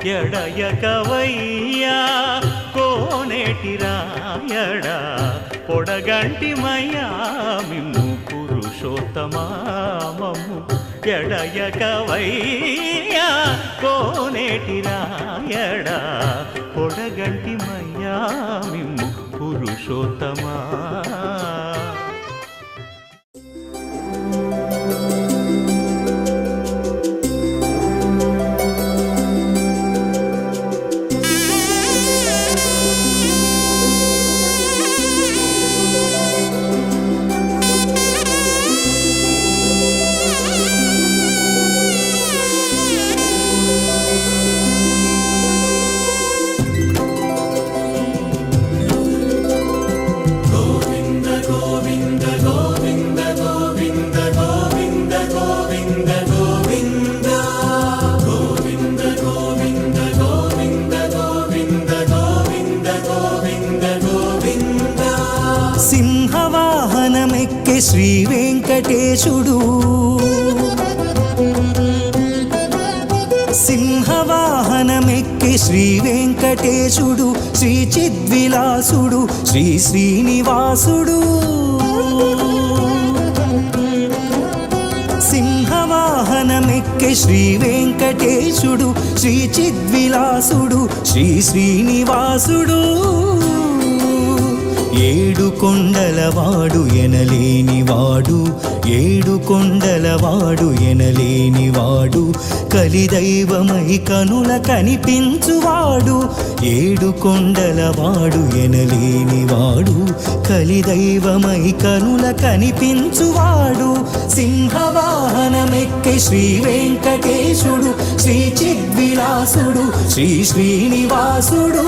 ఎడయకవయ్యా కోనేటి రాయడా పొడగంటి మయ్యా మిమ్ము పురుషోత్తమామము ఎడయకవయ్యా కోనేటి రాయడా పొడగంటి మయ్యా మిమ్ము పురుషోత్తమా. సింహవాహనమెక్కే శ్రీ వెంకటేశుడు, సింహవాహనమెక్కే శ్రీ వెంకటేశుడు, శ్రీ చిద్విలాసుడు శ్రీ శ్రీనివాసుడు. సింహవాహనమెక్కే శ్రీ వెంకటేశుడు, శ్రీ చిద్విలాసుడు శ్రీ శ్రీనివాసుడు. ఏడు కొండలవాడు ఎనలేనివాడు, ఏడు కొండలవాడు ఎనలేనివాడు, కలిదైవమై కనుల కనిపించువాడు. ఏడు కొండలవాడు ఎనలేనివాడు, కలిదైవమై కనుల కనిపించువాడు. సింహవాహనమెక్కే శ్రీ వెంకటేశుడు, శ్రీ చిద్విలాసుడు శ్రీ శ్రీనివాసుడు.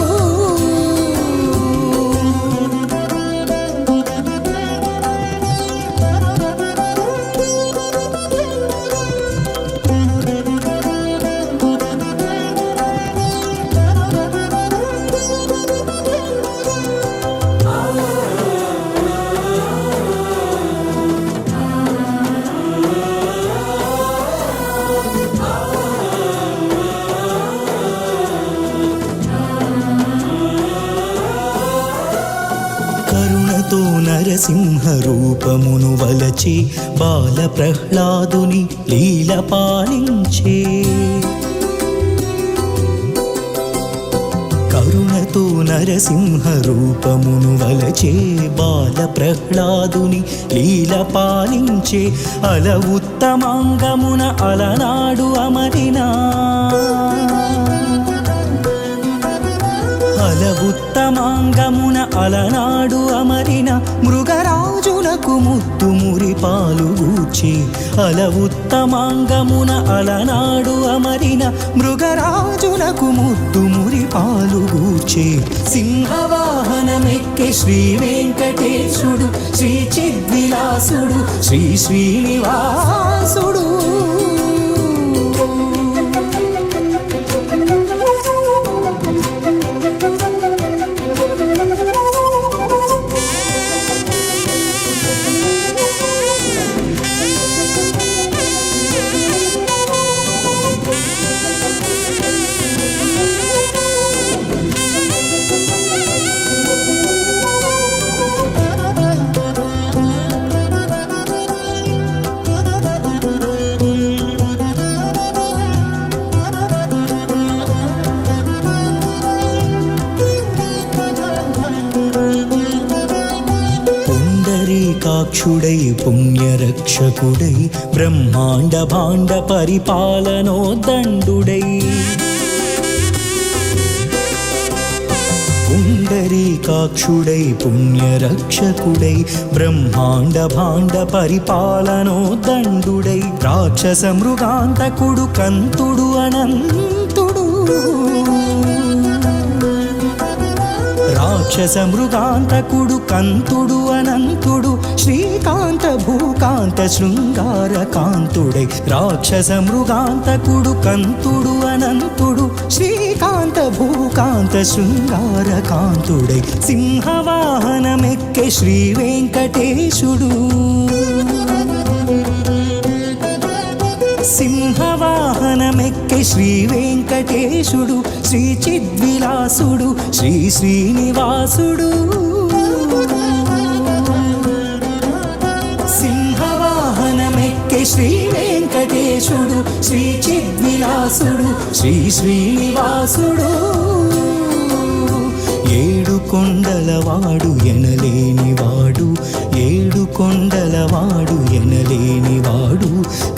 నరసింహ రూపమును వలచి బాల ప్రహ్లాదుని లీల పాలించే, కరుణతో నరసింహ రూపమును వలచే బాల ప్రహ్లాదుని లీల పాలించే. అల ఉత్తమాంగమున అలనాడు అమరినా, అల ఉత్తమాంగమున అలనాడు అమరిన మృగరాజులకు ముద్దు మురి పాలుగూర్చి. అల ఉత్తమాంగమున అలనాడు అమరిన మృగరాజులకు ముద్దు మురి పాలుగూర్చి. సింహవాహనమెక్కే శ్రీ వెంకటేశుడు, శ్రీ చిద్విలాసుడు శ్రీ శ్రీనివాసుడు. పుండరీకాక్షుడై పుణ్యరక్షకుడై బ్రహ్మాండ భాండ పరిపాలనోదండుడై, పుండరీకాక్షుడై పుణ్యరక్షకుడై బ్రహ్మాండ భాండ పరిపాలనోదండుడై, రాక్షస మృగాంతకుడు కంతుడు అనంతుడు, రాక్షస మృగాంతకుడు కంతుడు అనంతుడు, శ్రీకాంత భూకాంత శృంగార కాంతుడై. రాక్షస మృగాంతకుడు కంతుడు అనంతుడు, శ్రీకాంత భూకాంత శృంగార కాంతుడై. సింహవాహనమెక్కే శ్రీ వెంకటేశుడు, సింహ సింహవాహనమెక్కి శ్రీ వెంకటేశుడు శ్రీ చిద్విలాసుడు శ్రీ శ్రీనివాసుడు సింహవాహనమెక్కి శ్రీ వెంకటేశుడు శ్రీ చిద్విలాసుడు శ్రీ శ్రీనివాసుడు ఏడు కొండలవాడు ఎనలేనివాడు ఏడు కొండలవాడు ఎనలేనివాడు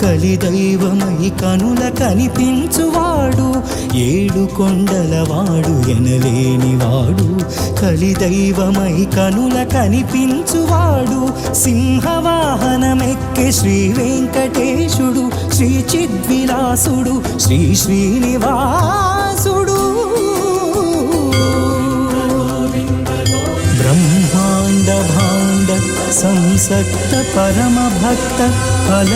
కలిదైవమై కనుల కనిపించువాడు ఏడు కొండలవాడు ఎనలేనివాడు కలిదైవమై కనుల కనిపించువాడు సింహవాహనమెక్కి శ్రీ వెంకటేశుడు శ్రీ చిద్విలాసుడు శ్రీ శ్రీనివాసుడు బ్రహ్మాండ భాండ సంసక్త పరమ భక్త ఫల